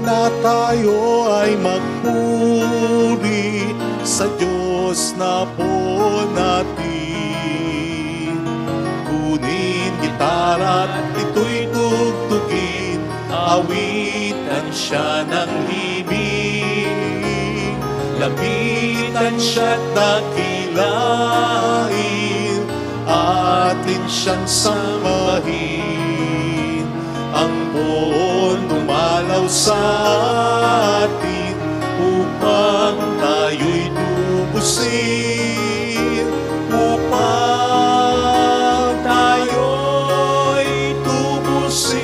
na tayo ay magpuri sa Diyos na po natin. Kunin gitara at ito'y tugtugin, awitan siya ng himig. Lapitan siya't dakilain, atin siyang sambahin. Ang buon dumalaw sa atin upang tayo'y tubusin, upang tayo'y tubusin.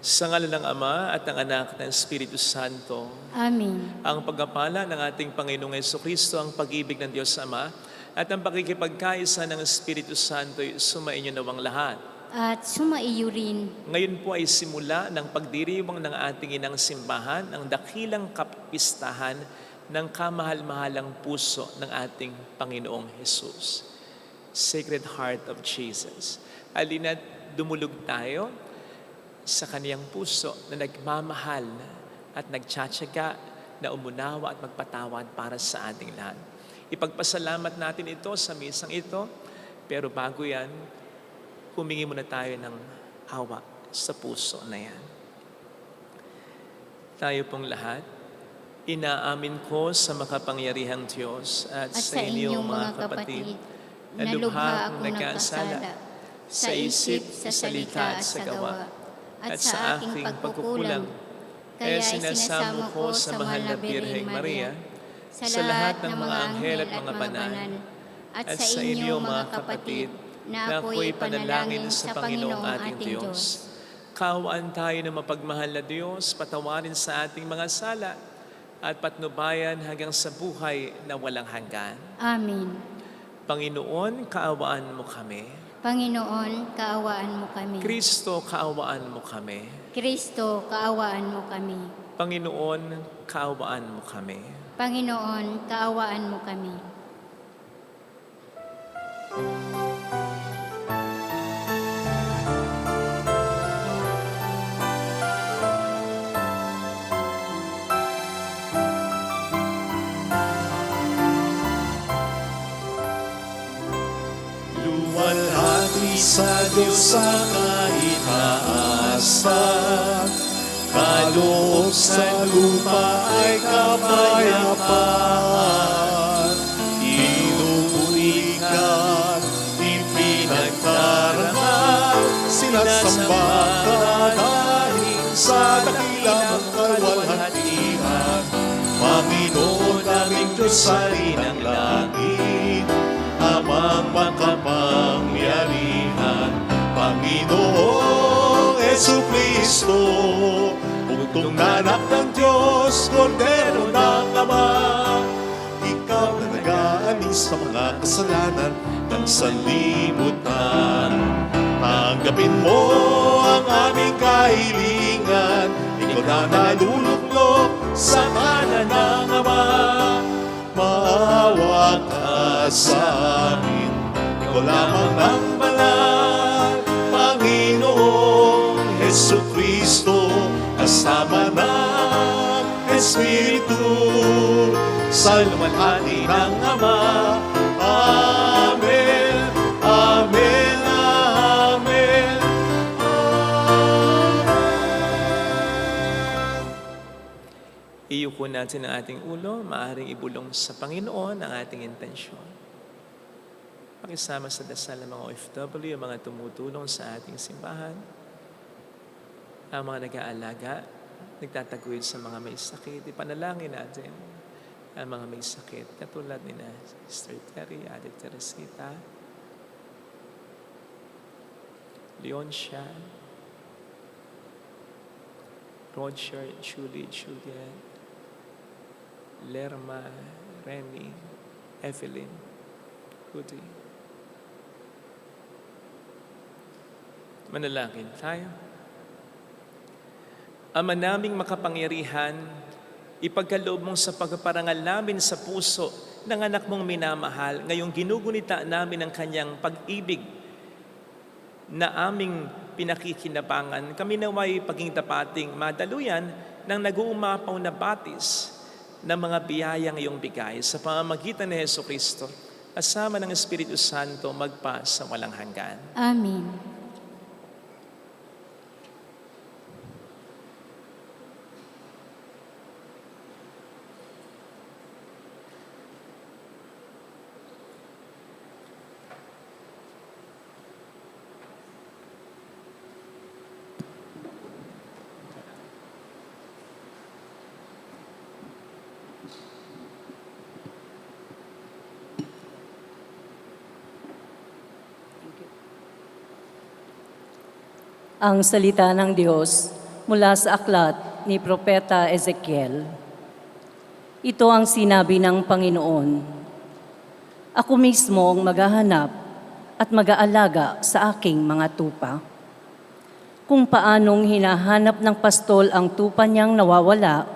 Sa ngalan ng Ama at ng Anak at ng Espiritu Santo. Amen. Ang pagpapala ng ating Panginoong Jesucristo, ang pag-ibig ng Diyos Ama, at ang pakikipagkaisa ng Espiritu Santo ay sumainyo nawang lahat. At sumaiyo rin. Ngayon po ay simula ng pagdiriwang ng ating inang simbahan, ang dakilang kapistahan ng kamahal-mahalang puso ng ating Panginoong Jesus. Sacred Heart of Jesus. Halina't dumulog tayo sa kaniyang puso na nagmamahal at nagtsatsaga na umunawa at magpatawad para sa ating lahat. Ipagpasalamat natin ito sa misang ito, pero bago yan, humingi muna tayo ng awa sa puso na yan. Tayo pong lahat, inaamin ko sa makapangyarihang Diyos at sa inyong mga kapatid, na lubha akong nagkasala sa isip, sa salita at sa gawa, at sa aking pagkukulang. Kaya sinasamo ko sa mahal na Birheng Maria, sa lahat ng mga anghel at mga banal, at sa inyo mga kapatid, na ako'y panalangin sa Panginoong ating Diyos. Kaawaan tayo ng mapagmahal na Diyos, patawarin sa ating mga sala, at patnubayan hanggang sa buhay na walang hanggan. Amen. Panginoon, kaawaan mo kami. Panginoon, kaawaan mo kami. Kristo, kaawaan mo kami. Kristo, kaawaan mo kami. Panginoon, kaawaan mo kami. Panginoon, kaawaan mo kami. Luwalhati sa Diyos sa kaitaasan, kaloob sa lupa ay kapayapaan. Inupuri ka, ipinagdarangal, sinasamba ka dahil sa dakilang kalwalhatian. Panginoon naming Diyos sa linang langit, amang makapangyarihan, Panginoong Jesucristo, bugtong na anak ng Diyos, Kordero ng Ama. Ikaw na nag-aalis sa mga kasalanan ng sanlibutan. Tanggapin mo ang aming kahilingan, ikaw na naluluklok sa kanan ng Ama. Maawa ka sa amin, ikaw lamang ang banal, Panginoong Jesucristo, kasama ng Espiritu, sa luwalhati ng Ama. Amen, Amen, Amen, Amen. Iyuko natin ang ating ulo, maaaring ibulong sa Panginoon ang ating intensyon. Pakisama sa dasal ng mga OFW, ang mga tumutulong sa ating simbahan, ang mga nag-aalaga, nagtataguyod sa mga may sakit. Ipanalangin natin ang mga may sakit, katulad ni Sister Terry, Ate Teresita, Leoncia, Roger, Julie, Julian, Lerma, Remy, Evelyn, Rudy. Manalangin tayo. Ama naming makapangyarihan, ipagkaloob mong sa pagpaparangal namin sa puso ng anak mong minamahal, ngayong ginugunita namin ang kanyang pag-ibig na aming pinakikinabangan, kami naway paging tapating madaluyan ng nag-uumapaw na batis ng mga biyayang iyong bigay sa pamamagitan ni Jesucristo, kasama ng Espiritu Santo magpa sa walang hanggan. Amen. Ang salita ng Diyos mula sa aklat ni Propeta Ezekiel. Ito ang sinabi ng Panginoon. Ako mismo ang maghahanap at mag-aalaga sa aking mga tupa. Kung paanong hinahanap ng pastol ang tupa niyang nawawala,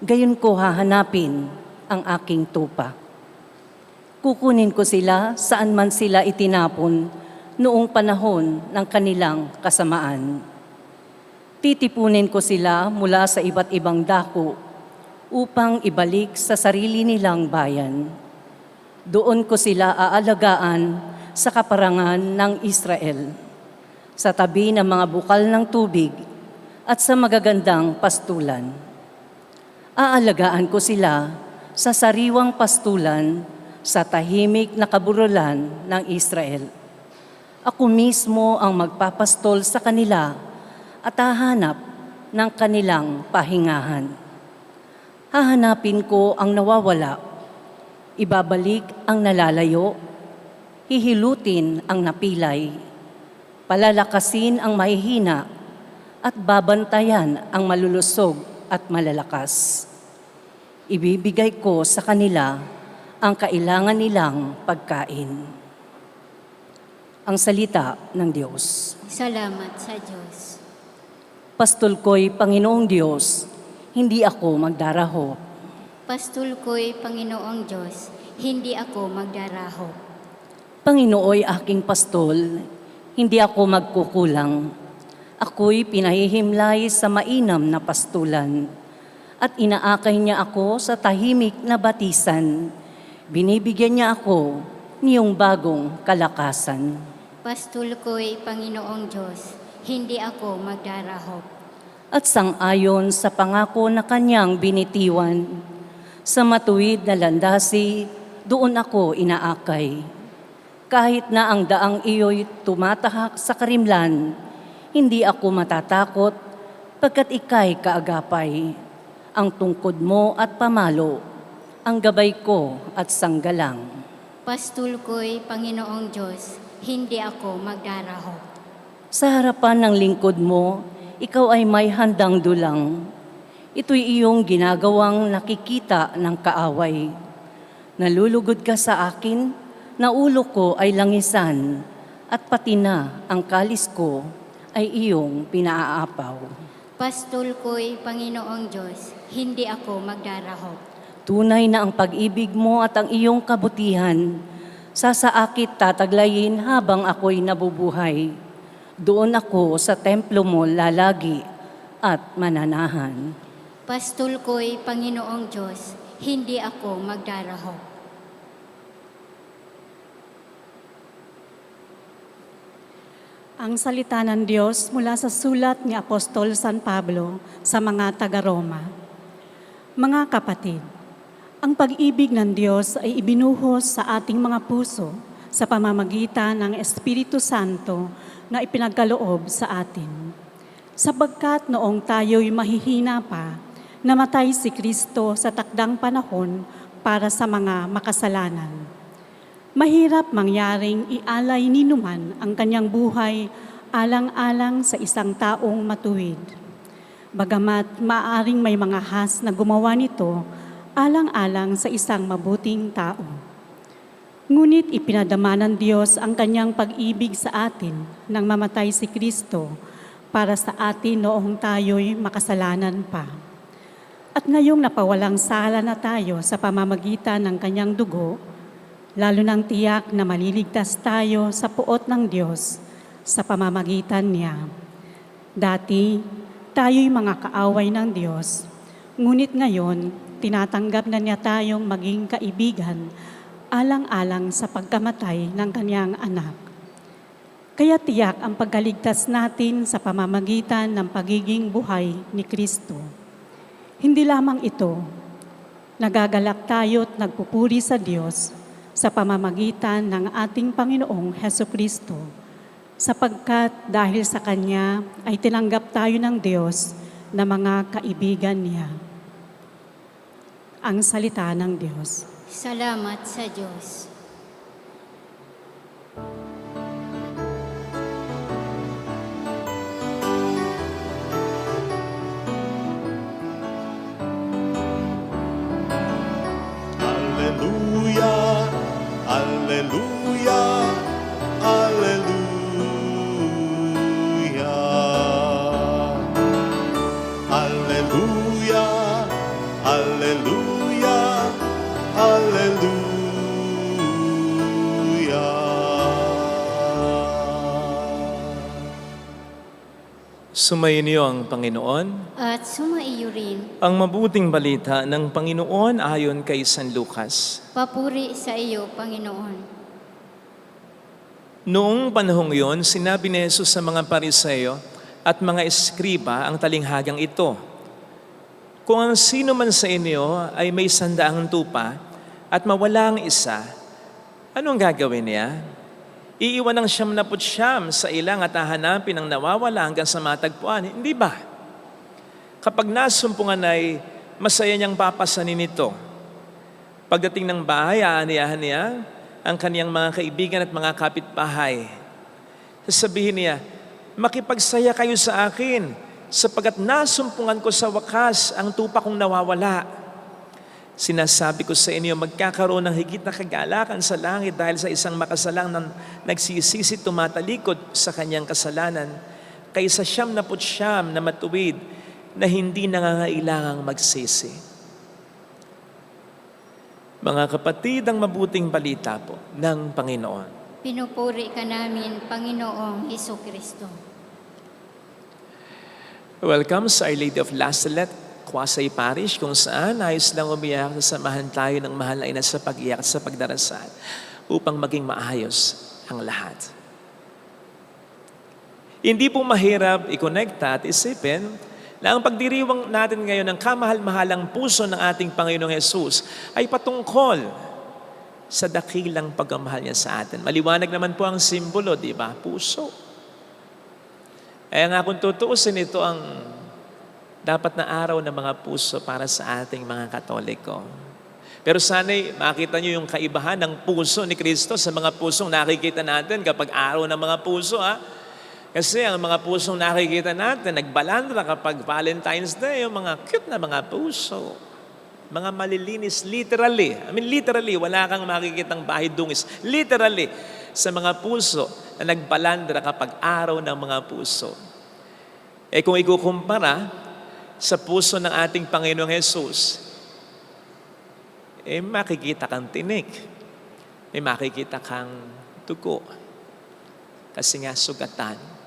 gayon ko hahanapin ang aking tupa. Kukunin ko sila saan man sila itinapon noong panahon ng kanilang kasamaan. Titipunin ko sila mula sa iba't ibang dako upang ibalik sa sarili nilang bayan. Doon ko sila aalagaan sa kaparangan ng Israel, sa tabi ng mga bukal ng tubig at sa magagandang pastulan. Aalagaan ko sila sa sariwang pastulan sa tahimik na kaburulan ng Israel. Ako mismo ang magpapastol sa kanila at hahanap ng kanilang pahingahan. Hahanapin ko ang nawawala, ibabalik ang nalalayo, hihilutin ang napilay, palalakasin ang mahihina at babantayan ang malulusog at malalakas. Ibibigay ko sa kanila ang kailangan nilang pagkain. Ang salita ng Diyos. Salamat sa Diyos. Pastol ko'y Panginoong Diyos, hindi ako magdaraho. Pastol ko'y Panginoong Diyos, hindi ako magdaraho. Panginooy aking pastol, hindi ako magkukulang. Ako'y pinahihimlay sa mainam na pastulan at inaakay niya ako sa tahimik na batisan. Binibigyan niya ako niyong bagong kalakasan. Pastol ko'y Panginoong Diyos, hindi ako magdaraho. At sang-ayon sa pangako na kanyang binitiwan, sa matuwid na landasi, doon ako inaakay. Kahit na ang daang iyo'y tumatahak sa karimlan, hindi ako matatakot, pagkat ika'y kaagapay. Ang tungkod mo at pamalo, ang gabay ko at sanggalang. Pastol ko'y Panginoong Diyos, hindi ako magdaraho. Sa harapan ng lingkod mo, ikaw ay may handang dulang. Ito'y iyong ginagawang nakikita ng kaaway. Nalulugod ka sa akin, na ulo ko ay langisan, at pati na ang kalis ko ay iyong pinaaapaw. Pastol ko'y Panginoong Diyos, hindi ako magdaraho. Tunay na ang pag-ibig mo at ang iyong kabutihan, sasaakit tataglayin habang ako'y nabubuhay. Doon ako sa templo mo lalagi at mananahan. Pastol ko'y Panginoong Diyos, hindi ako magdaraho. Ang salita ng Diyos mula sa sulat ni Apostol San Pablo sa mga taga-Roma. Mga kapatid, ang pag-ibig ng Diyos ay ibinuhos sa ating mga puso sa pamamagitan ng Espiritu Santo na ipinagkaloob sa atin. Sapagkat noong tayo'y mahihina pa, namatay si Kristo sa takdang panahon para sa mga makasalanan. Mahirap mangyaring ialay ni numan ang kanyang buhay alang-alang sa isang taong matuwid. Bagamat maaaring may mga has na gumawa nito alang-alang sa isang mabuting tao. Ngunit ipinadama ng Diyos ang kanyang pag-ibig sa atin nang mamatay si Kristo para sa atin noong tayo'y makasalanan pa. At ngayong napawalang sala na tayo sa pamamagitan ng kanyang dugo, lalo nang tiyak na maliligtas tayo sa puot ng Diyos, sa pamamagitan niya. Dati, tayo'y mga kaaway ng Diyos, ngunit ngayon, tinatanggap na niya tayong maging kaibigan alang-alang sa pagkamatay ng kanyang anak. Kaya tiyak ang pagkaligtas natin sa pamamagitan ng pagiging buhay ni Kristo. Hindi lamang ito, nagagalak tayo't nagpupuri sa Diyos sa pamamagitan ng ating Panginoong Hesukristo, sapagkat dahil sa Kanya ay tinanggap tayo ng Diyos na mga kaibigan niya. Ang salita ng Diyos. Salamat sa Diyos. Hallelujah, Hallelujah, Hallelujah. Hallelujah, Hallelujah, Hallelujah. Sumainyo ang Panginoon. At sumaiyo rin. Ang mabuting balita ng Panginoon ayon kay San Lucas. Papuri sa iyo, Panginoon. Noong panahong yon, sinabi ni Jesus sa mga Pariseo at mga eskriba ang talinghagang ito. Kung ang sino man sa inyo ay may 100 tupa at mawala ang isa, anong gagawin niya? Iiwan ng 99 sa ilang at hahanapin ang nawawala hanggang sa matagpuan. Hindi ba? Kapag nasumpungan ay masaya niyang papasanin ito. Pagdating ng bahay, aaniyahan niya ang kaniyang mga kaibigan at mga kapitbahay. Sasabihin niya, makipagsaya kayo sa akin sapagkat nasumpungan ko sa wakas ang tupa kong nawawala. Sinasabi ko sa inyo, magkakaroon ng higit na kagalakan sa langit dahil sa isang makasalang na nagsisisi tumatalikod sa kanyang kasalanan kaysa 99 na matuwid na hindi nangangailangang magsisi. Mga kapatid, ang mabuting balita po ng Panginoon. Pinupuri ka namin, Panginoong Hesukristo. Welcome sa Our Lady of Lasalet, Quasay Parish, kung saan ayos lang umiyak, sasamahan tayo ng mahal na ina sa pag-iyak at sa pagdarasal upang maging maayos ang lahat. Hindi po mahirap i-connecta at isipin na ang pagdiriwang natin ngayon ng kamahal-mahalang puso ng ating Panginoong Hesus ay patungkol sa dakilang pagmamahal niya sa atin. Maliwanag naman po ang simbolo, di ba? Puso. Kaya nga kung tutuusin, ito ang dapat na araw ng mga puso para sa ating mga Katoliko. Pero sana'y makita niyo yung kaibahan ng puso ni Kristo sa mga pusong nakikita natin kapag araw ng mga puso. Kasi ang mga pusong nakikita natin, nagbalandra kapag Valentine's Day, yung mga cute na mga puso. Mga malilinis, literally. Literally, wala kang makikitang bahay dungis. Literally, sa mga puso na nagbalandra kapag araw ng mga puso. Kung ikukumpara sa puso ng ating Panginoong Hesus, makikita kang tinik. May makikita kang dugo. Kasi nga sugatan.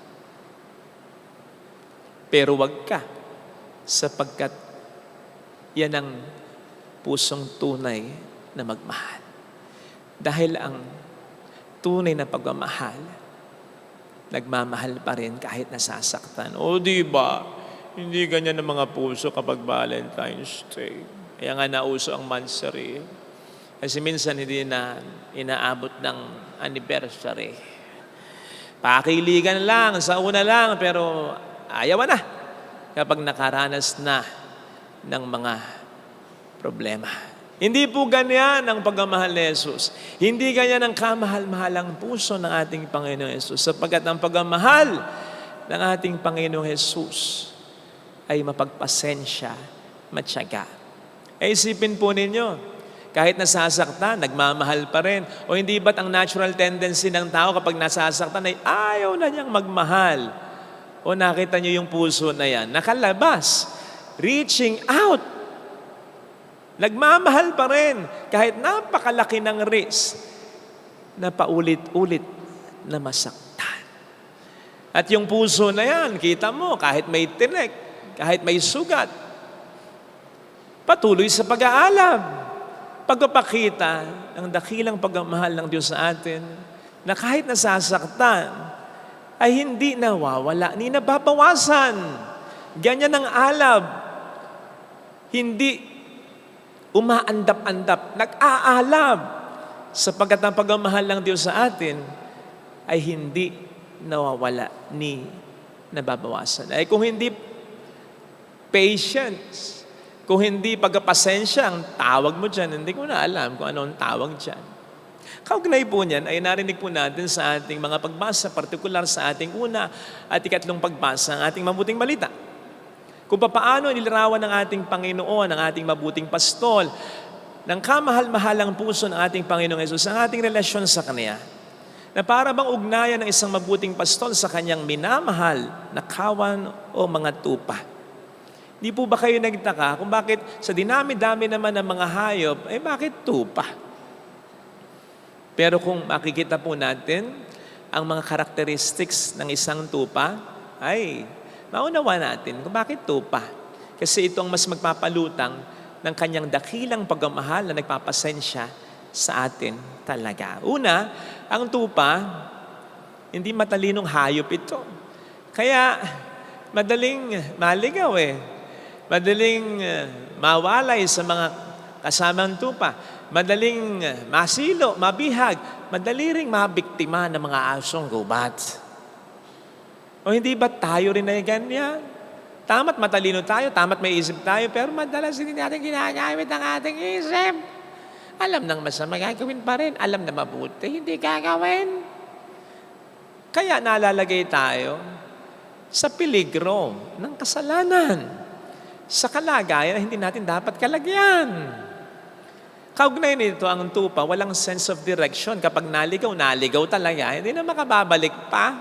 Pero wag ka, sapagkat yan ang pusong tunay na magmahal. Dahil ang tunay na pagmamahal, nagmamahal pa rin kahit nasasaktan. O di ba? Hindi ganyan ang mga puso kapag Valentine's Day. Kaya nga nauso ang mansary. Kasi minsan hindi na inaabot ng anniversary. Pakiligan lang, sa una lang, pero ayaw na kapag nakaranas na ng mga problema. Hindi po ganyan ang pagmamahal ni Jesus. Hindi ganyan ang kamahal-mahalang puso ng ating Panginoong Jesus. Sapagkat ang pagmamahal ng ating Panginoong Jesus ay mapagpasensya, matyaga. Isipin po ninyo, kahit nasasaktan, nagmamahal pa rin. O hindi ba't ang natural tendency ng tao kapag nasasaktan ay ayaw na niyang magmahal? O nakita niyo yung puso na yan, nakalabas, reaching out. Nagmamahal pa rin, kahit napakalaki ng risk na paulit-ulit na masaktan. At yung puso na yan, kita mo, kahit may tinik, kahit may sugat, patuloy sa pag-aalab. Pagpapakita ng dakilang pagmamahal ng Diyos sa atin, na kahit nasasaktan, ay hindi nawawala, ni nababawasan. Ganyan ang alab. Hindi umaandap-andap, nag-aalab. Sapagkat ang pagmamahal ng Diyos sa atin ay hindi nawawala ni nababawasan. Ay kung hindi patience, kung hindi pagpapasensya ang tawag mo dyan, hindi ko na alam kung ano ang tawag dyan. Kaugnay po niyan ay narinig po natin sa ating mga pagbasa, partikular sa ating una at ikatlong pagbasa ang ating mabuting balita. Kung paano nilarawan ng ating Panginoon, ang ating mabuting pastol, ng kamahal-mahalang puso ng ating Panginoong Hesus, ang ating relasyon sa Kanya, na para bang ugnayan ng isang mabuting pastol sa Kanyang minamahal na kawan o mga tupa. Di po ba kayo nagtaka kung bakit sa dinami-dami naman ng mga hayop, bakit tupa? Pero kung makikita po natin ang mga characteristics ng isang tupa, ay maunawa natin kung bakit tupa. Kasi ito ang mas magpapalutang ng kanyang dakilang pagmamahal na nagpapasensya sa atin talaga. Una, ang tupa, hindi matalinong hayop ito. Kaya madaling maligaw Madaling mawalay sa mga kasamang tupa. Madaling masilo, mabihag. Madali ring mabiktima ng mga asong gubat. O hindi ba tayo rin ay ganyan? Tama't matalino tayo, tama't may isip tayo, pero madalas hindi natin ginagamit ang ating isip. Alam ng masama, gagawin pa rin. Alam na mabuti, hindi gagawin. Kaya nalalagay tayo sa peligro ng kasalanan. Sa kalagayan na hindi natin dapat kalagyan. Kaugnay nito ang tupa, walang sense of direction. Kapag naligaw talaga, hindi na makababalik pa.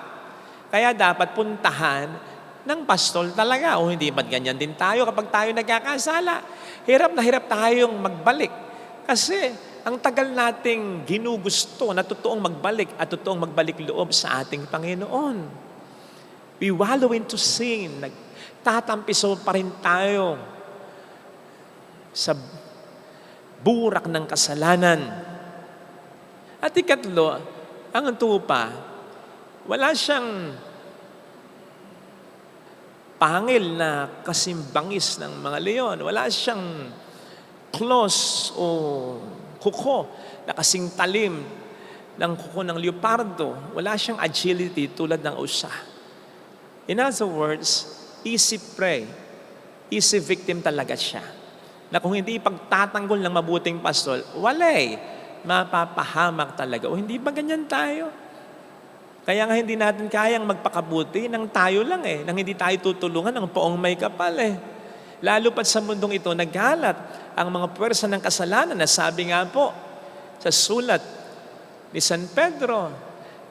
Kaya dapat puntahan ng pastol talaga. O hindi ba't ganyan din tayo kapag tayo nagkakasala? Hirap na hirap tayong magbalik. Kasi ang tagal nating ginugusto na totoong magbalik at totoong magbalik loob sa ating Panginoon. We wallow into sin. Tatampiso pa rin tayo sa burak ng kasalanan. At ikatlo, ang tupa, wala siyang pangil na kasimbangis ng mga leon. Wala siyang claws o kuko na kasing talim ng kuko ng leopardo. Wala siyang agility tulad ng usa. In other words, easy prey, easy victim talaga siya. Na kung hindi pagtatanggol ng mabuting pastol, mapapahamak talaga. O hindi ba ganyan tayo? Kaya nga hindi natin kayang magpakabuti ng tayo lang nang hindi tayo tutulungan ng poong may kapal Lalo pat sa mundong ito, naggalat ang mga puwersa ng kasalanan na sabi nga po sa sulat ni San Pedro,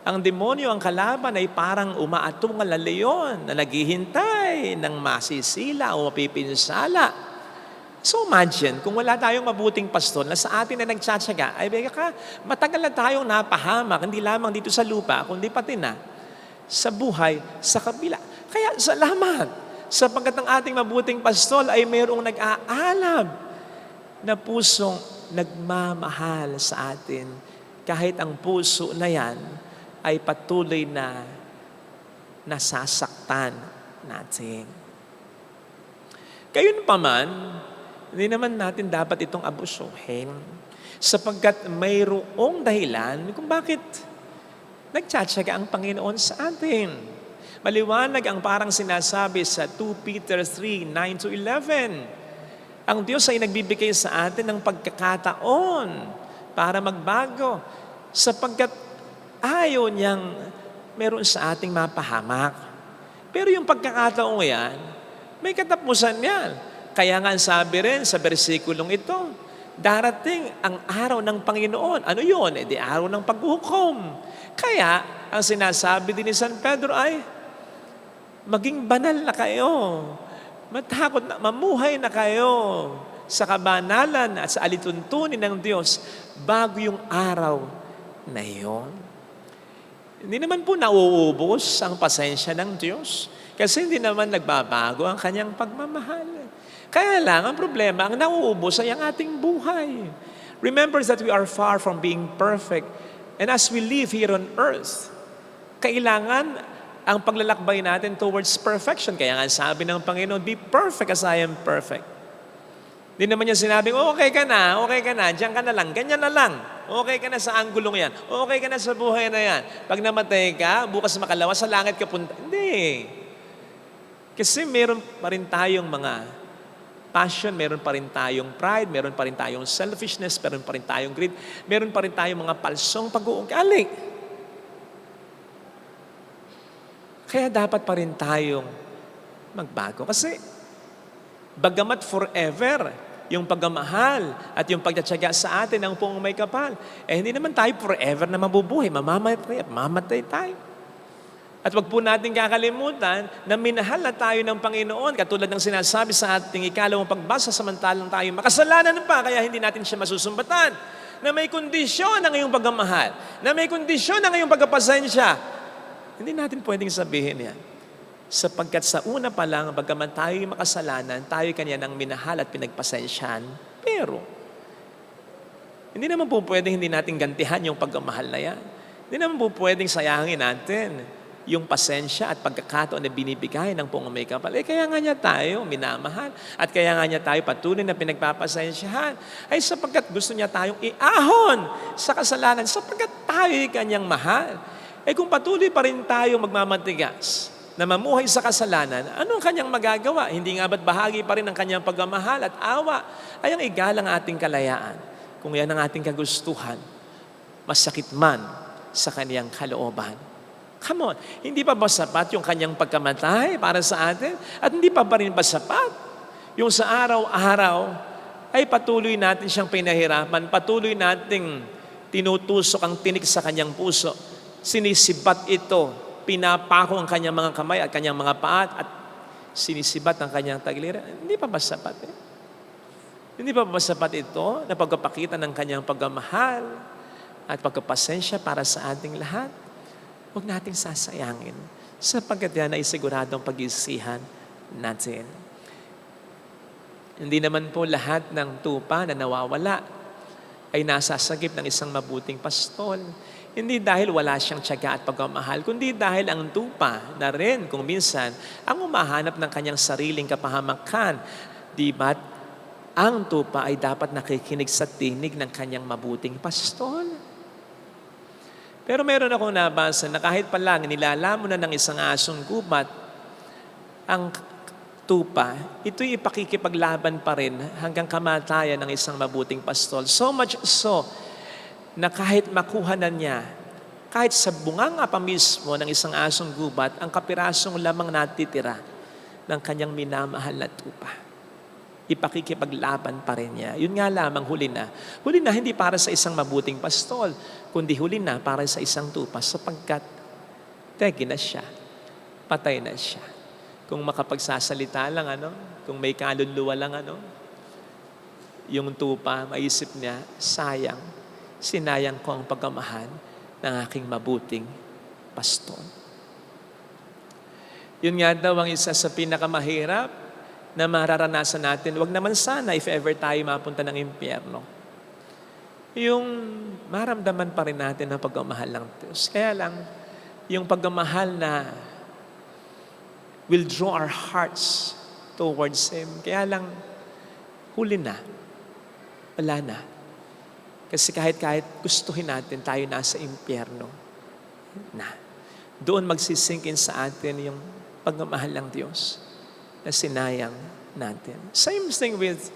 ang demonyo, ang kalaban ay parang umaatungal na leon na naghihintay ng masisila o mapipinsala. So imagine, kung wala tayong mabuting pastol na sa atin na nagtsatsaga, ay baka matagal na tayong napahamak, hindi lamang dito sa lupa, kundi pati na sa buhay sa kabila. Kaya salamat, sapagkat ang ating mabuting pastol ay mayroong nag-aalab na pusong nagmamahal sa atin. Kahit ang puso na yan ay patuloy na nasasaktan natin. Gayunpaman, hindi naman natin dapat itong abusuhin sapagkat mayroong dahilan kung bakit nagtsatsaga ang Panginoon sa atin. Maliwanag ang parang sinasabi sa 2 Peter 3:9-11. Ang Diyos ay nagbibigay sa atin ng pagkakataon para magbago sapagkat ayaw niyang meron sa ating mapahamak. Pero yung pagkakataong yan, may katapusan yan. Kaya nga sabi rin sa bersikulong ito, darating ang araw ng Panginoon. Ano yun? Di araw ng paghukom. Kaya, ang sinasabi din ni San Pedro ay, maging banal na kayo. Matakot na, mamuhay na kayo sa kabanalan at sa alituntunin ng Diyos bago yung araw na iyon. Hindi naman po nauubos ang pasensya ng Diyos. Kasi hindi naman nagbabago ang kanyang pagmamahal. Kaya lang, ang problema, ang nauubos ay ang ating buhay. Remember that we are far from being perfect. And as we live here on earth, kailangan ang paglalakbay natin towards perfection. Kaya nga sabi ng Panginoon, be perfect as I am perfect. Hindi naman niya sinabing, okay ka na, diyan ka na lang, ganyan na lang. Okay ka na sa anggulong yan. Okay ka na sa buhay na yan. Pag namatay ka, bukas makalawa, sa langit ka punta. Hindi. Kasi meron pa rin tayong mga passion, meron pa rin tayong pride, meron pa rin tayong selfishness, meron pa rin tayong greed, meron pa rin tayong mga palsong pag-uungkali. Kaya dapat pa rin tayong magbago. Kasi bagamat forever yung pagmamahal at yung pagtatyaga sa atin ang pong may kapal, hindi naman tayo forever na mabubuhay. Mamamatay tayo. At wag po natin kakalimutan na minahal na tayo ng Panginoon. Katulad ng sinasabi sa ating ikalawang pagbasa, samantalang tayo makasalanan pa, kaya hindi natin siya masusumbatan. Na may kondisyon ang iyong pagmamahal. Na may kondisyon ang iyong pagkapasensya. Hindi natin pwedeng sabihin yan. Sapagkat sa una pa lang, bagaman tayo'y makasalanan, tayo kanya nang minahal at pinagpasensyahan. Pero, hindi naman po pwedeng hindi natin gantihan yung pagmamahal na yan. Hindi naman po pwedeng sayangin natin yung pasensya at pagkakataon na binibigay ng pong may kapal. Kaya nga niya tayo minamahal. At kaya nga niya tayo patuloy na pinagpapasensyahan. Ay sapagkat gusto niya tayong iahon sa kasalanan. Sapagkat tayo'y kanyang mahal. Kung patuloy pa rin tayo magmamatigas na mamuhay sa kasalanan, ano ang kanyang magagawa? Hindi nga ba't bahagi pa rin ng kanyang pagmamahal at awa ay ang igalang ating kalayaan. Kung yan ang ating kagustuhan, masakit man sa kanyang kalooban. Come on, hindi pa ba sapat yung kanyang pagkamatay para sa atin? At hindi pa rin ba sapat yung sa araw-araw ay patuloy natin siyang pinahirapan, patuloy nating tinutusok ang tinik sa kanyang puso, sinisibat ito, pinapako ang kanyang mga kamay at kanyang mga paa at sinisibat ang kanyang tagiliran. Hindi pa ba sapat Hindi pa ba sapat ito na pagpapakita ng kanyang pagmamahal at pagpapasensya para sa ating lahat? Huwag nating sasayangin sapagkat yan ay siguradong pag-iisihan natin. Hindi naman po lahat ng tupa na nawawala ay nasasagip ng isang mabuting pastol. Hindi dahil wala siyang tiyaga at pagmamahal, kundi dahil ang tupa na rin kung minsan ang umahanap ng kanyang sariling kapahamakan. Di ba't ang tupa ay dapat nakikinig sa tinig ng kanyang mabuting pastol? Pero meron akong nabasa na kahit pa lang nilalamon na ng isang asong gubat ang tupa, ito'y ipakikipaglaban pa rin hanggang kamatayan ng isang mabuting pastol. So much so, na kahit makuha na niya, kahit sa bunganga pa mismo ng isang asong gubat, ang kapirasong lamang natitira ng kanyang minamahal na tupa. Ipakikipaglaban pa rin niya. Yun nga lamang, huli na. Huli na hindi para sa isang mabuting pastol, kundi huli na para sa isang tupa sapagkat tegi na siya, patay na siya. Kung makapagsasalita lang, kung may kaluluwa lang, yung tupa, maisip niya, sayang, sinayang ko ang pagmamahal ng aking mabuting pastol. Yun nga daw ang isa sa pinakamahirap na mararanasan natin. Huwag naman sana if ever tayo mapunta ng impyerno. Yung maramdaman pa rin natin ang pagmamahal ng Diyos. Kaya lang, yung pagmamahal na will draw our hearts towards Him. Kaya lang, huli na. Wala na. Kasi kahit gustuhin natin, tayo nasa impyerno na. Doon magsisinkin sa atin yung pagmamahal ng Diyos na sinayang natin. Same thing with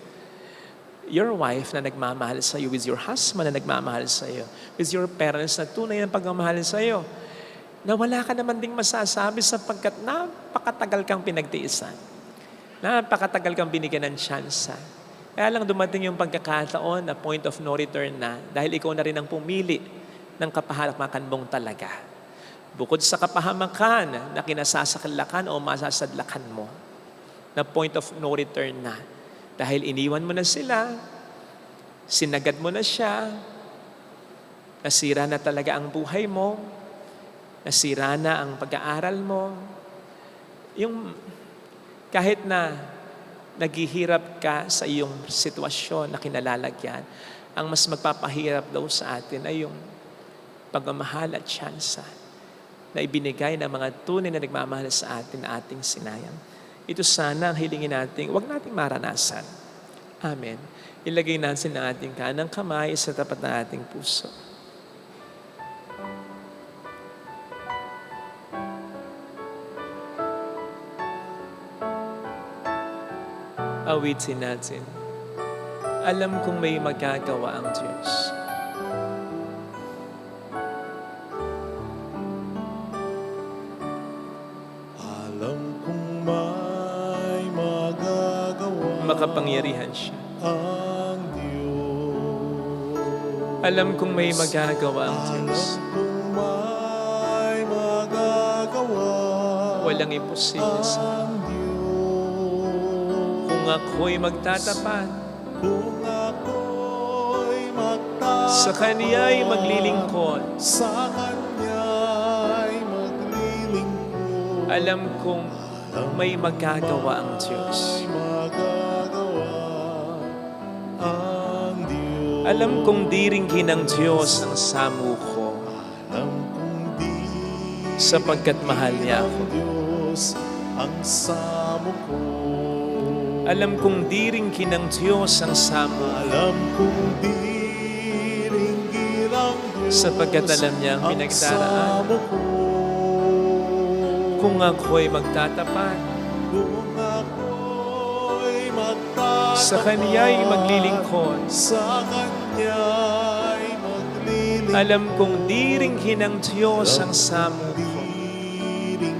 your wife na nagmamahal sa iyo, with your husband na nagmamahal sa iyo, with your parents na tunay ng pagmamahal sa iyo, na wala ka naman ding masasabi sapagkat napakatagal kang pinagtiisan. Napakatagal kang binigyan ng tsansa. Kaya lang dumating yung pagkakataon na point of no return na dahil ikaw na rin ang pumili ng kapahamakan mong talaga. Bukod sa kapahamakan na kinasasaklakan o masasadlakan mo, na point of no return na. Dahil iniwan mo na sila, sinagad mo na siya, nasira na talaga ang buhay mo, nasira na ang pag-aaral mo, yung kahit na naghihirap ka sa iyong sitwasyon na kinalalagyan, ang mas magpapahirap daw sa atin ay yung pagmamahal at tsansa na ibinigay ng mga tunay na nagmamahal sa atin na ating sinayang. Ito sana ang hilingin natin, huwag nating maranasan. Amen. Ilagay natin ang ating kanang kamay sa tapat ng ating puso. Awitin natin. Alam kong may magagawa ang Diyos. Alam kong may magagawa Makapangyarihan siya. ang Diyos. Alam kong may magagawa ang Diyos. Alam kong may magagawa Walang imposible sa ang Diyos. kung ako'y magtatapat. Kung ako'y magtatapat Sa Kaniya'y maglilingkod. sa Kanya'y maglilingkod. Alam kong may magagawa ang Diyos. May magagawa ang Diyos. Alam kong diringgin ng Diyos ang samo ko Alam kong di sapagkat mahal niya ako. ng Diyos ang samo ko. Alam kong diringgin ng Diyos ang samo Alam kong diringgin ang Diyos sapagkat alam niya ang ang pinagdaraan. samo ko. Kung ako'y magtatapat, Kung ako'y magtatapat sa Kaniya'y maglilingkod. sa Kanya'y maglilingkod. Alam kong diringgin ng Diyos ang samo ko. Diringgin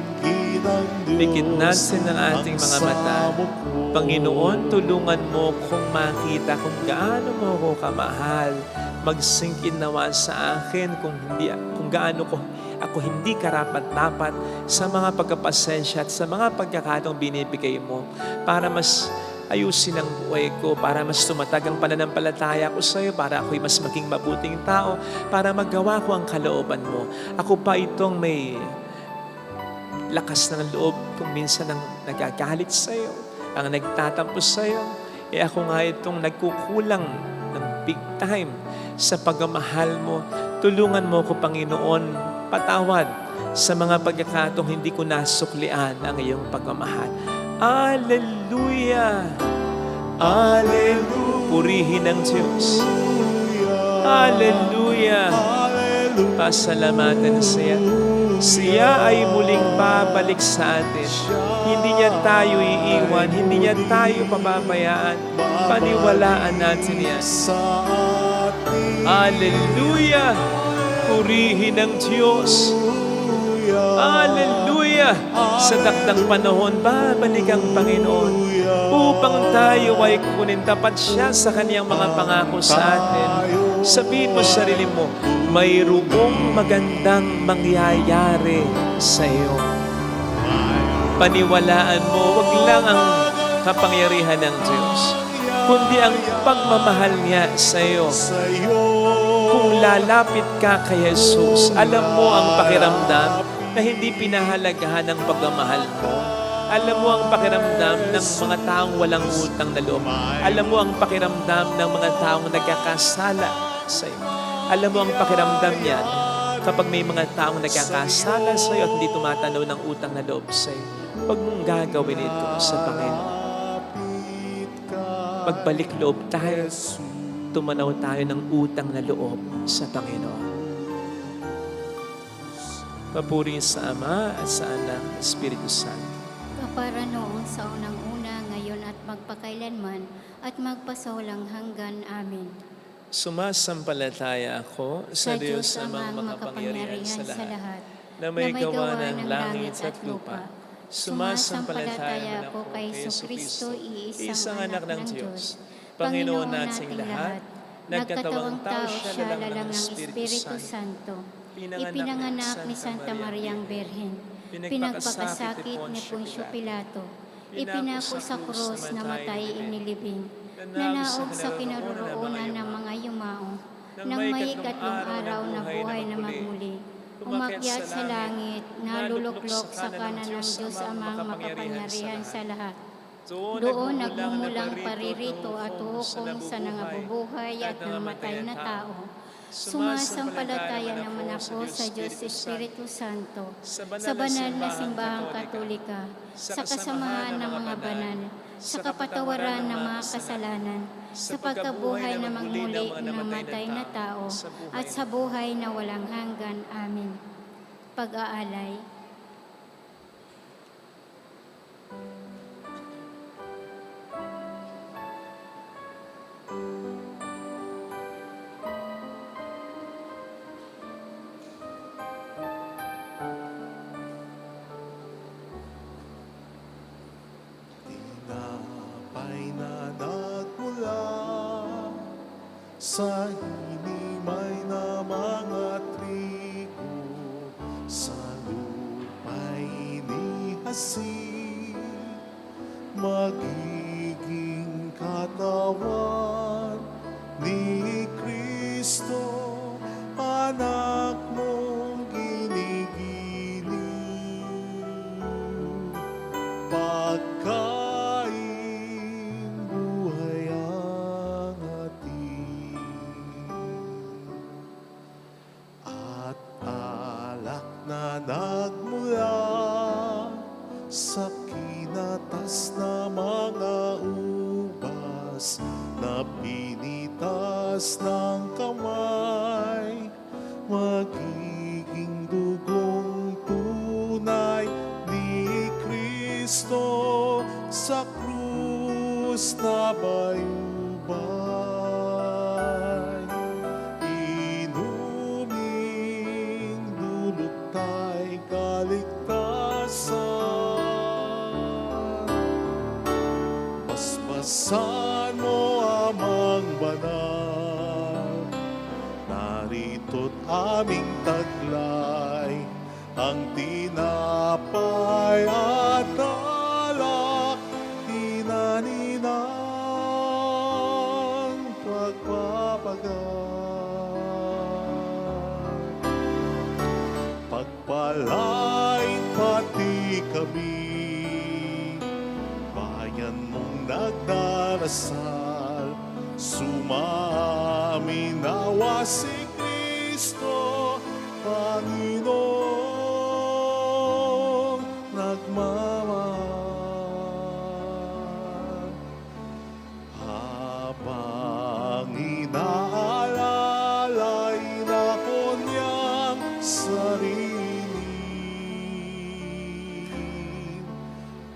ang Diyos Pikit natin ang ating mga mata. samo ko. Panginoon, tulungan mo kung makita kung gaano mo ako kamahal. Magsingkin nawa sa akin kung gaano ako hindi karapat-dapat sa mga pagkapasensya at sa mga pagkakataong binibigay mo para mas ayusin ang buhay ko, para mas tumatag ang pananampalataya ko sa iyo, para ako'y mas maging mabuting tao, para magawa ko ang kalooban mo. Ako pa itong may lakas ng loob kung minsan ang nagagalit sa iyo, ang nagtatampo sa iyo, ako nga itong nagkukulang ng big time sa pagmamahal mo. Tulungan mo ko, Panginoon, patawad sa mga pagkakataong hindi ko nasuklian ang iyong pagmamahal. Hallelujah! Hallelujah! Purihin ang Diyos. Hallelujah! Pasalamatan siya. Siya ay muling babalik sa atin. Hindi niya tayo iiwan, hindi niya tayo pababayaan. Paniwalaan natin yan. Hallelujah! Purihin ang Diyos. Hallelujah! Sa takdang panahon, babalik ang Panginoon upang tayo ay kunin. Tapat siya sa kaniyang mga pangako sa atin. Sabihin mo sa sarili mo, mayroong magandang mangyayari sa iyo. Paniwalaan mo, wag lang ang kapangyarihan ng Diyos, kundi ang pagmamahal niya sa iyo. Kung lalapit ka kay Jesus, alam mo ang pakiramdam na hindi pinahalagahan ang pagmamahal mo. Alam mo ang pakiramdam ng mga taong walang utang na loob. Alam mo ang pakiramdam ng mga taong nagkakasala sa iyo. Alam mo ang pakiramdam niyan kapag may mga taong nagkakasala sa iyo at hindi tumatanaw ng utang na loob sa iyo. Huwag mong gagawin ito sa Panginoon. Magbalik loob tayo. Tumanaw tayo ng utang na loob sa Panginoon. Papuri sa Ama at sa Anak at Espiritu Santo. Kapara noon sa unang-una, ngayon at magpakailanman, at magpasawalang hanggan. Amen. Sumasampalataya ako sa Diyos Amang makapangyarihan sa lahat, na may gawa ng langit at lupa. Sumasampalataya ako kay Jesucristo, isang anak ng Diyos, Panginoon nating lahat, nagkatawang tao siya lalang ng Espiritu Santo, ipinanganak ni Santa Mariang Berhen, pinagpakasakit ni Poncio Pilato, ipinako sa krus, namatay inilibing, nanaog sa kinaroroonan ng mga yumao, nang may ikatlong araw na buhay na magmuli, umakyat sa langit, naluluklok sa kanan ng Diyos amang makapangyarihan sa lahat. Doon nagmumulang paririto at hukom sa nangabubuhay at namatay na tao. Sumasampalataya naman ako sa Diyos Espiritu Santo, sa banal na simbahang katolika, sa kasamahan ng mga banal, sa kapatawaran ng mga kasalanan, sa pagkabuhay na magmuli ng namatay na tao, at sa buhay na walang hanggan. Amen. Pag-aalay. Tinapay na nagmula sa hinimay na mga trigo, sa lupa'y inihasi, magiging katawan ni Kristo, anak mong ginigiling. Pagkain, buhay ang hatid, at alak na nagmula sa kinatas na mga ubas, na pinitas ng kamay, magiging dugong tunay ni Kristo sa krus na bayubay. Inuming dulot ta'y kaligtasan, basbasan mo amang banal, narito't aming taglay, ang tinapay at alak, inaninang pagpapagal. Pagpalain pati kami, bayan mong nagdarasal, sumaamin nawa si Kristo, Panginoong nagmamahal. Habang inaalalay na ko niyang sarili,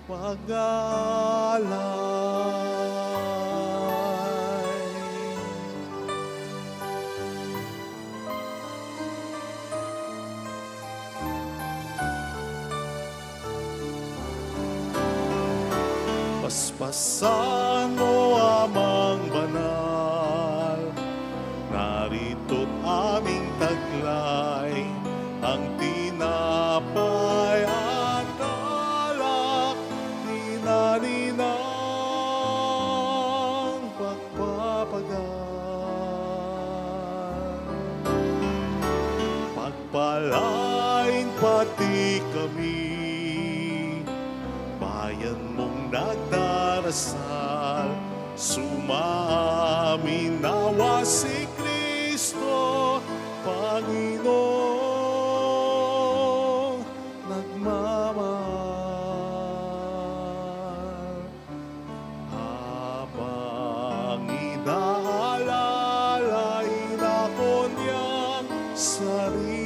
pag-alay. Paspasan mo amang banal, narito't aming taglay, ang tinapay at alak, inaninang pagpapagal. Pagpalain pati kami, bayan mong nagdarasal, sumaamin nawa si Kristo, Panginoong nagmamahal. Habang inaalalay na ko niyang sarili,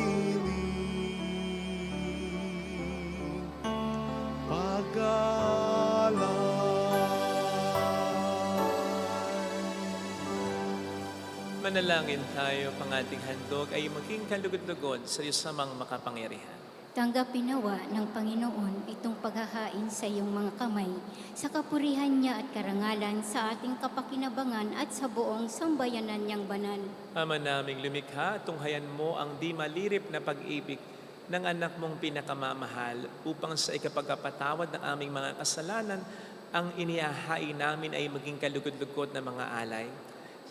Manalangin tayo, pang ating handog ay maging kalugod-lugod sa Diyos namang makapangyarihan. Tanggapin nawa ng Panginoon itong paghahain sa iyong mga kamay, sa kapurihan niya at karangalan sa ating kapakinabangan at sa buong sambayanan niyang banal. Ama naming lumikha, tunghayan mo ang di malirip na pag-ibig ng anak mong pinakamamahal upang sa ikapagpatawad ng aming mga kasalanan, ang inihahain namin ay maging kalugod-lugod na mga alay.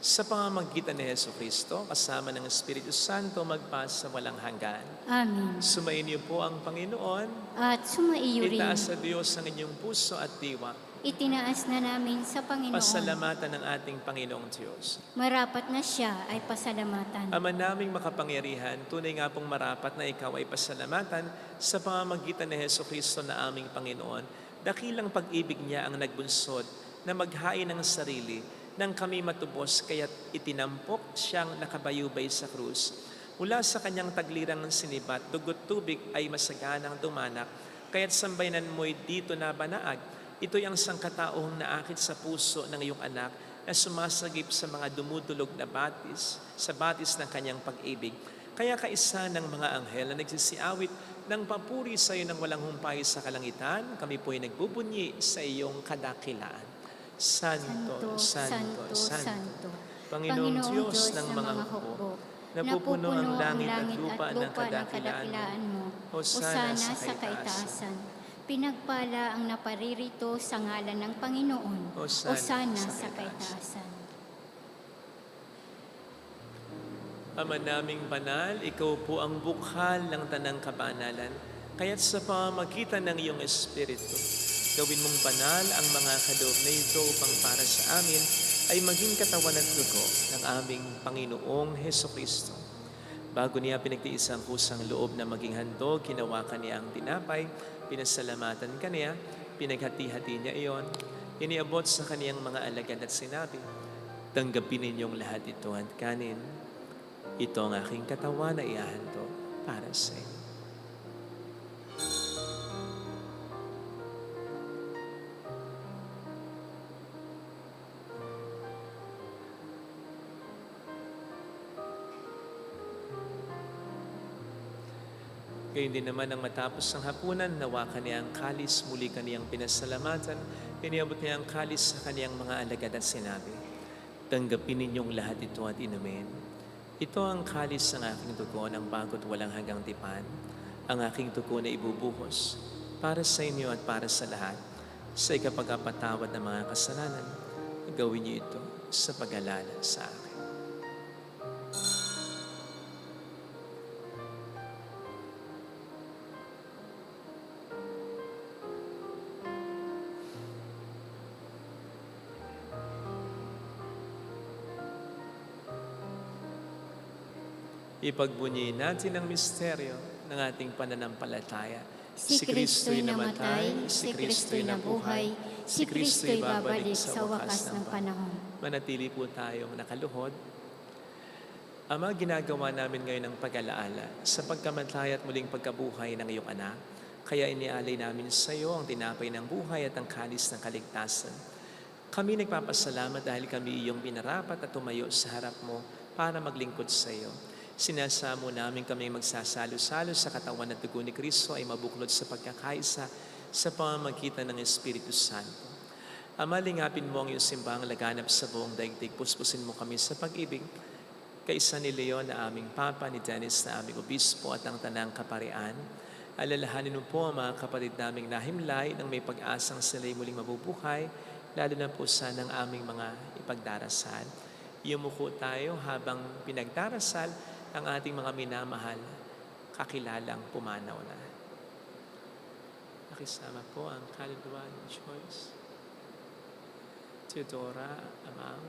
sa pamamagitan ni Heso Kristo, kasama ng Espiritu Santo, magpasa walang hanggan. Amen. Sumayin niyo po ang Panginoon. At sumaiyo rin. Itaas sa Diyos ang inyong puso at diwa. Itinaas na namin sa Panginoon. Pasalamatan ng ating Panginoong Diyos. Marapat na siya ay pasalamatan. Ama naming makapangyarihan, tunay nga pong marapat na ikaw ay pasalamatan sa pamamagitan ni Heso Kristo na aming Panginoon. Dakilang pag-ibig niya ang nagbunsod na maghain ng sarili nang kami matubos, kaya't itinampok siyang nakabayubay sa krus. Mula sa kanyang taglirang sinibat, dugot tubig ay masaganang dumanak, kaya't sambayanan mo'y dito na banaag. Ito'y ang sangkataong naakit sa puso ng iyong anak na sumasagip sa mga dumudulog na batis, sa batis ng kanyang pag-ibig. Kaya kaisa ng mga anghel na nagsisiawit ng papuri sa iyo ng walang humpay sa kalangitan, kami po'y nagbubunyi sa iyong kadakilaan. Santo, Santo, Santo, Panginoong Diyos ng mga hukbo, napupuno ang langit at lupa ng kadakilaan mo. Hosana sa kaitaasan. Pinagpala ang naparirito sa ngalan ng Panginoon. Hosana sa kaitaasan. Ama naming banal, ikaw po ang bukhal ng tanang kabanalan. Kaya't sa pamamagitan ng iyong Espiritu, gawin mong banal ang mga kaloob na ito upang para sa amin ay maging katawan at dugo ng aming Panginoong Heso Kristo. Bago niya pinagtiis ang kusang loob na maging handog, hinawakan niya ang tinapay, pinasalamatan kaniya, pinaghati-hati niya iyon, iniabot sa kaniyang mga alagad at sinabi, tanggapin ninyong lahat ito at kanin. Ito ang aking katawan na ihahandog para sa inyo. Gayun din naman ang matapos ng hapunan, nawakan niya ang kalis, muli kaniyang pinasalamatan, iniabot niya ang kalis sa kaniyang mga alagad at sinabi, tanggapin ninyong lahat ito at inumin. Ito ang kalis ng aking dugo ng bago't walang hanggang tipan, ang aking dugo na ibubuhos para sa inyo at para sa lahat, sa ikapagpatawad ng mga kasalanan. Gawin niyo ito sa pag-alala sa akin. Ipagbunyi natin ang misteryo ng ating pananampalataya. Si Kristo'y namatay, si Kristo'y nabuhay, si Kristo'y babalik sa wakas ng panahon. Manatili po tayong nakaluhod. Ama, ginagawa namin ngayon ang pag-alaala sa pagkamatay at muling pagkabuhay ng iyong anak. Kaya inialay namin sa iyo ang tinapay ng buhay at ang kalis ng kaligtasan. Kami nagpapasalamat dahil kami iyong binarapat at tumayo sa harap mo para maglingkod sa iyo. Sinasamo namin kami magsasalo-salo sa katawan at dugo ni Kristo ay mabuklod sa pagkakaisa sa pamamagitan ng Espiritu Santo. Ama, lingapin mo ang iyong simbahang laganap sa buong daigdig. Puspusin mo kami sa pag-ibig. Kaisa ni Leon na aming Papa, ni Dennis na aming Obispo at ang Tanang Kaparian. Alalahanin mo po ang mga kapatid naming nahimlay nang may pag-asang sila'y muling mabubuhay, lalo na po sana ang aming mga ipagdarasal. Yumuko tayo habang pinagdarasal ang ating mga minamahal, kakilalang pumanaw na. Nakisama po ang kaluluwa ni Joyce, Teodora Amang,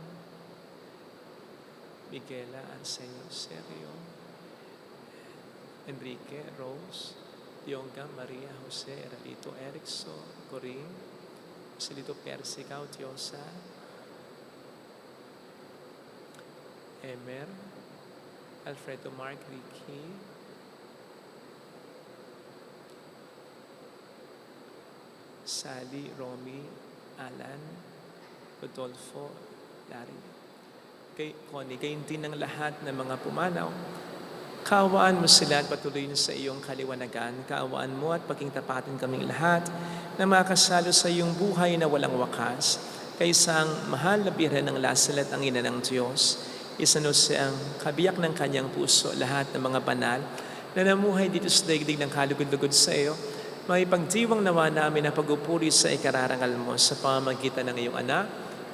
Miguela Arsenio Sergio, Enrique Rose, Dionga Maria Jose Eralito Erickson, Corinne, Joselito Percy Cautiosa, Emer, Alfredo Mark Ricky, Sally, Romy, Alan, Rodolfo, Larry, kay Connie, gayon din ng lahat ng mga pumanaw. Kaawaan mo sila at patuloy sa iyong kaliwanagan. Kaawaan mo at pagkingtapatin kaming lahat na makasalo sa iyong buhay na walang wakas. Kaysa ang mahal na birhen ng lasalat ang ina ng Diyos, isano siyang kabiyak ng kanyang puso, lahat ng mga banal na namuhay dito sa daigdig ng kalugod-lugod sa iyo, may pagdiwang nawa namin na pagupuri sa ikararangal mo sa pamamagitan ng iyong anak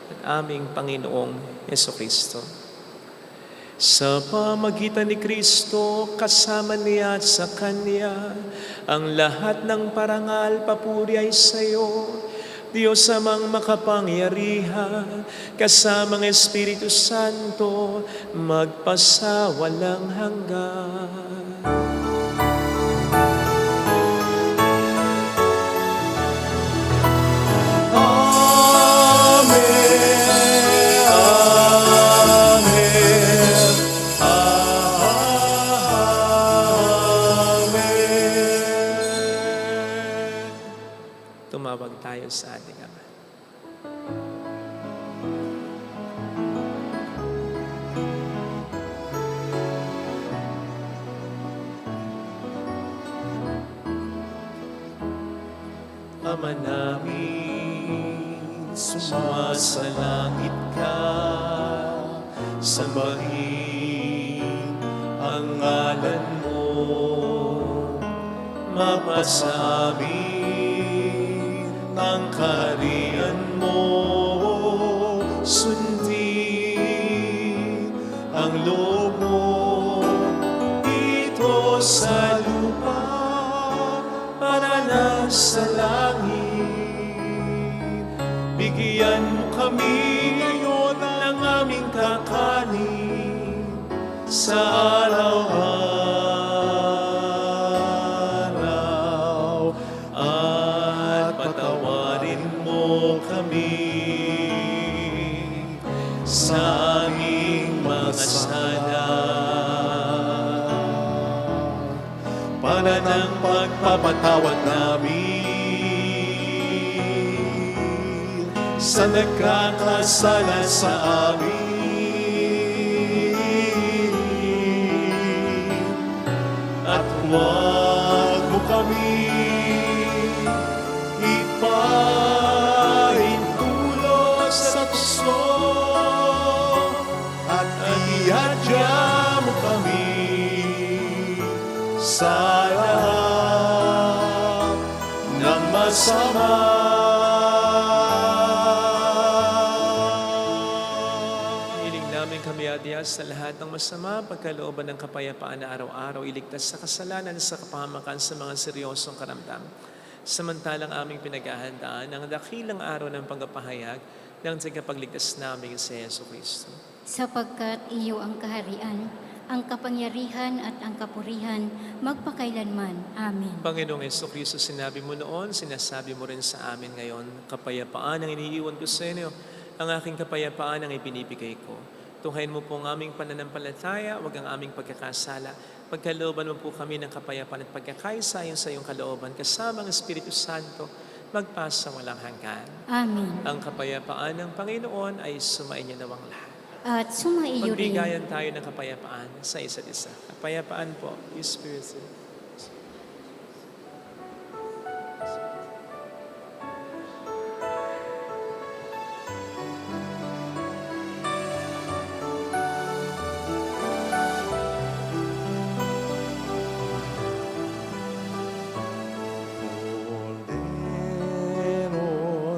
ng aming Panginoong Jesucristo. Sa pamagitan ni Kristo, kasama niya at sa Kanya, ang lahat ng parangal, papuri ay sa iyo, Diyos amang makapangyarihan, kasamang Espiritu Santo, magpasawalang hanggan. Tumawag tayo sa ating Ama. Ama namin, sumasalangit ka, sambahin ang ngalan mo, mapasamin ang kaharian mo, sundin ang loob mo dito sa lupa para na sa langit. Bigyan mo kami ngayon ng aming kakanin sa araw-araw at patawarin mo kami sa aming mga sala para ng pagpapatawad namin sa nagkakasala sa amin. At huwag mo kami ipahintulo sa tukso at iadya mo kami sa lahat ng masama. Hiling namin kami adya sa lahat ng masama, pagkalooban ng kapayapaan na araw-araw, iligtas sa kasalanan sa kapahamakan sa mga seryosong karamdam. Samantalang aming pinaghahandaan ang dakilang araw ng pagpapahayag ng tagapagligtas namin si Jesucristo. Sapagkat iyo ang kaharian, ang kapangyarihan at ang kapurihan, magpakailanman. Amen. Panginoong Jesucristo, sinabi mo noon, sinasabi mo rin sa amin ngayon, kapayapaan ang iniiwan ko sa inyo, ang aking kapayapaan ang ipinibigay ko. Tunghayin mo po ang aming pananampalataya, wag ang aming pagkakasala. Pagkalooban mo po kami ng kapayapaan at pagkakaisa sa iyong kalooban, kasama ang Espiritu Santo, magpasa walang hanggan. Amen. Ang kapayapaan ng Panginoon ay sumainyo nawang lahat. At sumaiyo rin. Magbigayan tayo ng kapayapaan sa isa't isa. Kapayapaan po, Espiritu. Kordero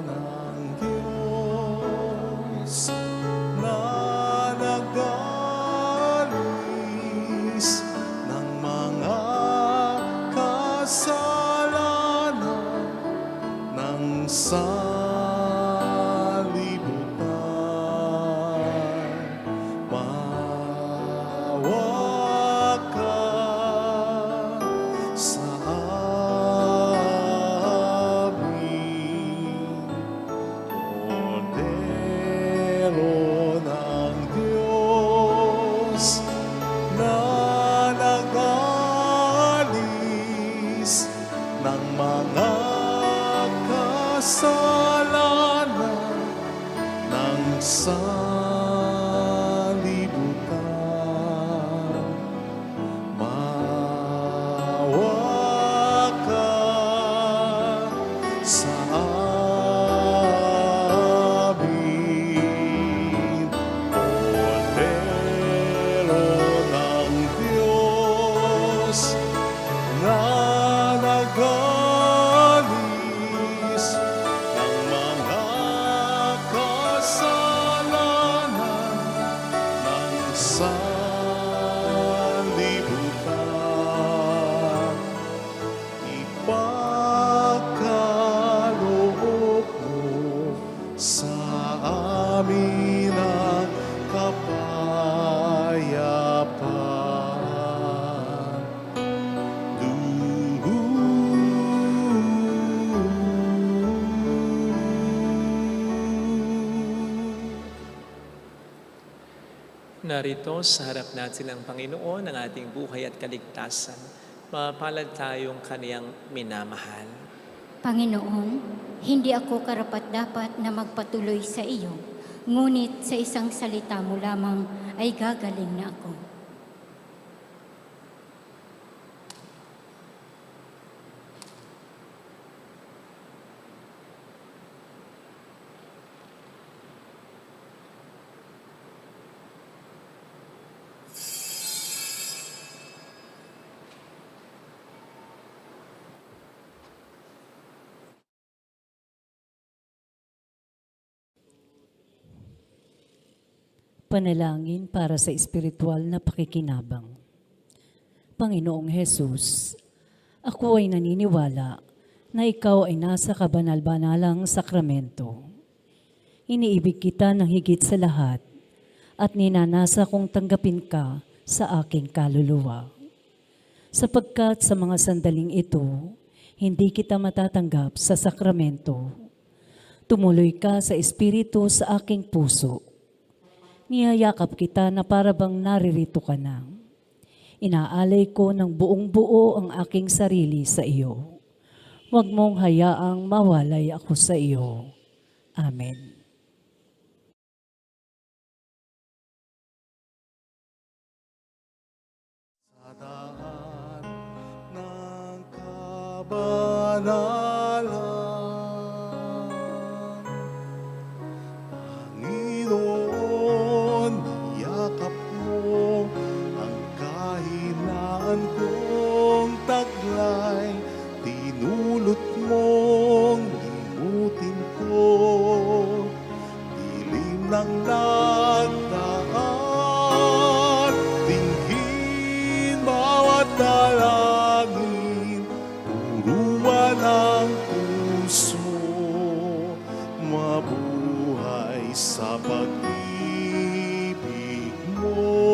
ng Diyos na nagalis ng mga kasalanan ng sanlibutan. Maawa ka sa amin. Kordero ng Diyos na nagalis ng mga kasalanan ng sanlibutan. Maawa ka sa amin. Kordero ng Diyos na nagalis ng mga kasalanan Narito sa harap natin ang Panginoon, ang ating buhay at kaligtasan. Mapalad tayong kaniyang minamahal. Panginoon, hindi ako karapat-dapat na magpatuloy sa iyo, ngunit sa isang salita mo lamang ay gagaling na ako. Panalangin para sa espiritual na pakikinabang. Panginoong Hesus, ako ay naniniwala na ikaw ay nasa kabanal-banalang sakramento. Iniibig kita ng higit sa lahat at ninanasa kong tanggapin ka sa aking kaluluwa. Sapagkat sa mga sandaling ito, hindi kita matatanggap sa sakramento. Tumuloy ka sa espiritu sa aking puso. Niyayakap kita na para bang naririto ka na. Inaalay ko ng buong buo ang aking sarili sa iyo. Huwag mong hayaang mawalay ako sa iyo. Amen. Sa daan ng kabanalan, Panginoon, yakap mo ang kahinaan kong taglay, tinulot mong limutin ko, dilim ng nagdaan, tingin bawat dalangin, turuan ang puso, mabuhay sa pag-ibig mo.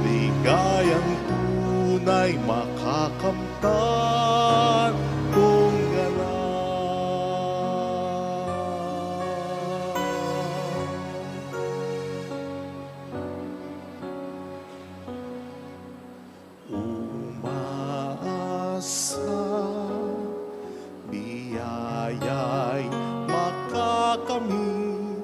Ligayang tunay makakamtan kung umaasa, biyaya'y makakamit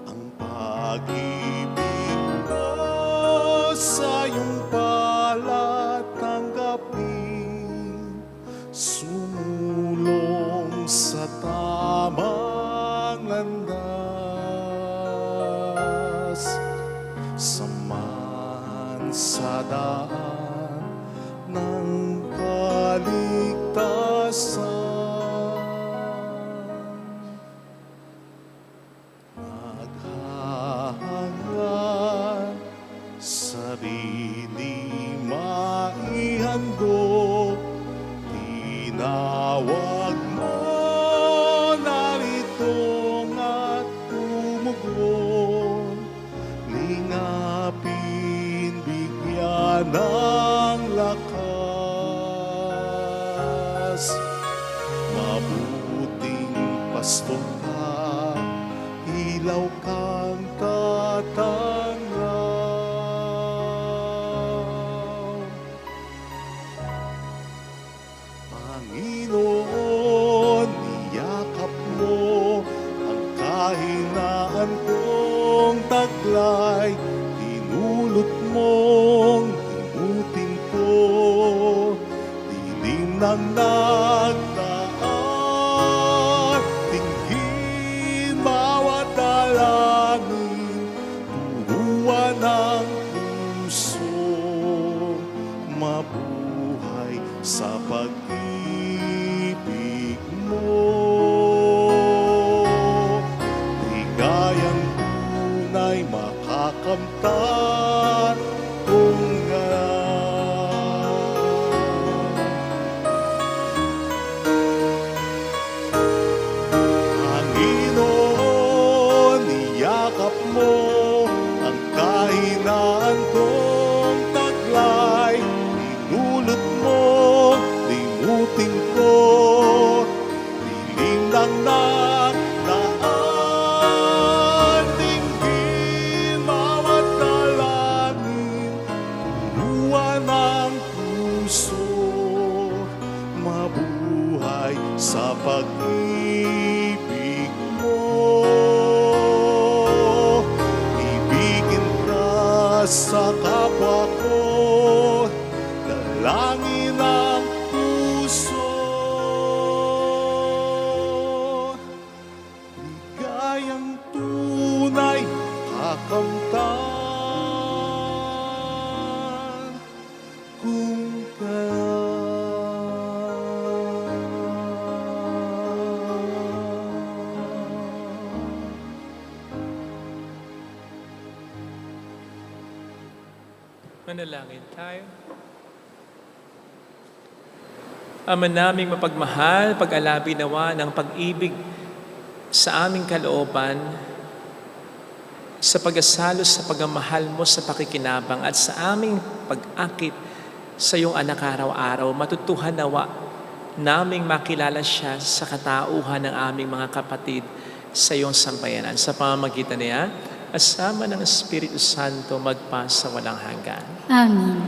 ang pag-ibig mo sa iyong palatanggapin, sumulong sa tamang landas, samahan sa daan ng kaligtasan. Maghahangad, sarili maihandog, tinawag mo, naritong at tumugon, lingapin, bigyan ng lakas. Mabuting pastor ka, ilaw kang tatanglaw. Panginoon, niyakap mo ang kahinaan kong taglay, tinulot mong limutin ko, dilim ng nagdaan, tingin bawat dalangin, turuan ang puso, mabuhay sa pag-ibig mo. Ligayang tunay makakamtan kung Panginoon, niyakap mo ang kahinaan kong taglay, tinulot mo, limutin ko, dilim ng nagdaan, tingin sa pag-ibig mo. Ibigin ka sa kapwa ko, dalangin ang puso. Ligayang tunay kakamtan kung Manalangin tayo. Ama naming mapagmahal, pag-alabi nawa ng pag-ibig sa aming kalooban, sa pag-asalo sa pagmamahal mo sa pakikinabang at sa aming pag-akit sa iyong anak araw-araw, matutuhan nawa naming makilala siya sa katauhan ng aming mga kapatid sa iyong sampayanan. Sa pamamagitan niya, asama ng Espiritu Santo magpa sa walang hanggan. Amen.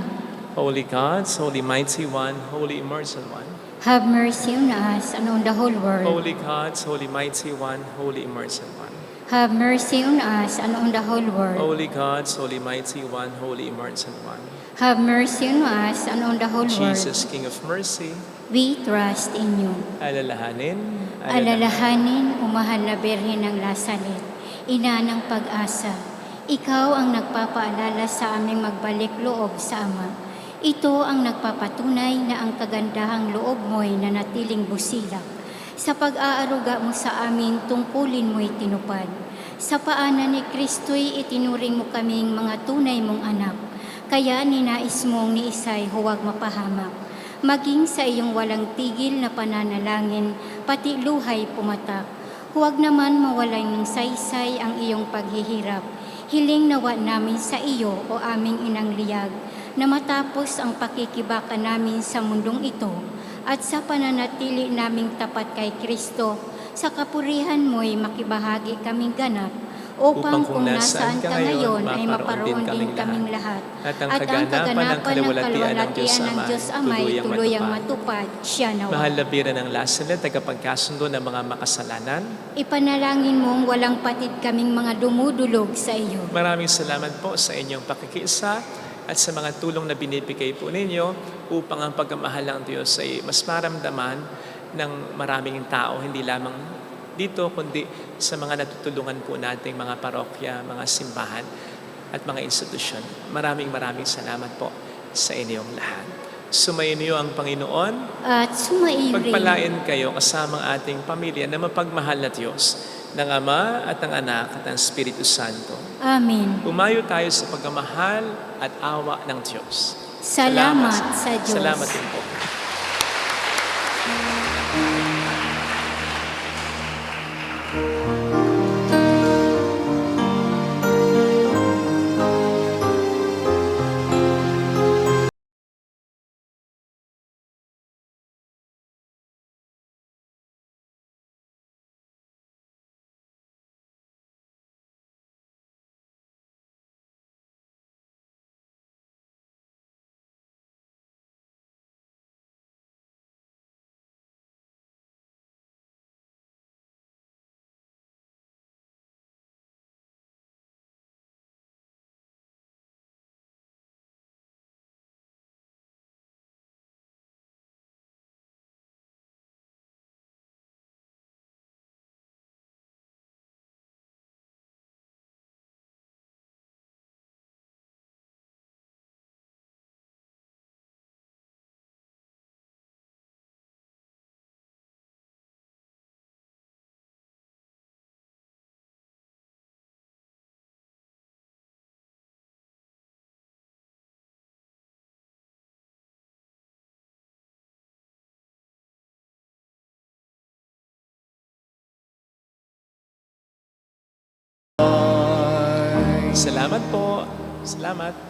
Holy God, Holy Mighty One, Holy Immortal One. Have mercy on us and on the whole world. Holy God, Holy Mighty One, Holy Immortal One. Have mercy on us and on the whole world. Holy God, Holy Mighty One, Holy Immortal One. Have mercy on us and on the whole world. Jesus, King of Mercy, We trust in you. alalahanin, Alalahanin, o mahal na Birhen ng Lasalet, ina ng pag-asa. Ikaw ang nagpapaalala sa aming magbalik loob sa Ama. Ito ang nagpapatunay na ang kagandahang loob mo'y nanatiling busilak. Sa pag-aaruga mo sa amin, tungkulin mo'y tinupad. Sa paanan ni Kristo'y itinuring mo kaming mga tunay mong anak. Kaya ninais mong ni Isay huwag mapahamak. Maging sa iyong walang tigil na pananalangin, pati luhay pumatak. Huwag naman mawalay ng saysay ang iyong paghihirap. Hiling nawa namin sa iyo o aming inang liyag, na matapos ang pakikibaka namin sa mundong ito at sa pananatili naming tapat kay Kristo, sa kapurihan mo'y makibahagi kaming ganap, upang kung nasaan ka ngayon ay maparoon din kaming lahat. At ang kaganapan ng kalwalatian ng Diyos Ama'y tuluyang matupad, siya nawa. Mahal na Birhen ng Lasalet, tagapagkasundo ng mga makasalanan. Ipanalangin mong walang patid kaming mga dumudulog sa iyo. Maraming salamat po sa inyong pakikiisa at sa mga tulong na binibigay po ninyo upang ang pagmamahal ng Diyos ay mas maramdaman ng maraming tao, hindi lamang dito, kundi sa mga natutulungan po nating mga parokya, mga simbahan at mga institusyon. Maraming salamat po sa inyong lahat. Sumayin niyo ang Panginoon. At sumayin rin. Pagpalain kayo kasama ang ating pamilya na mapagmahal na Diyos, ng Ama at ng Anak at ng Espiritu Santo. Amen. Umayo tayo sa pagmamahal at awa ng Diyos. Salamat sa Diyos. Salamat din po. Salamat po. Salamat.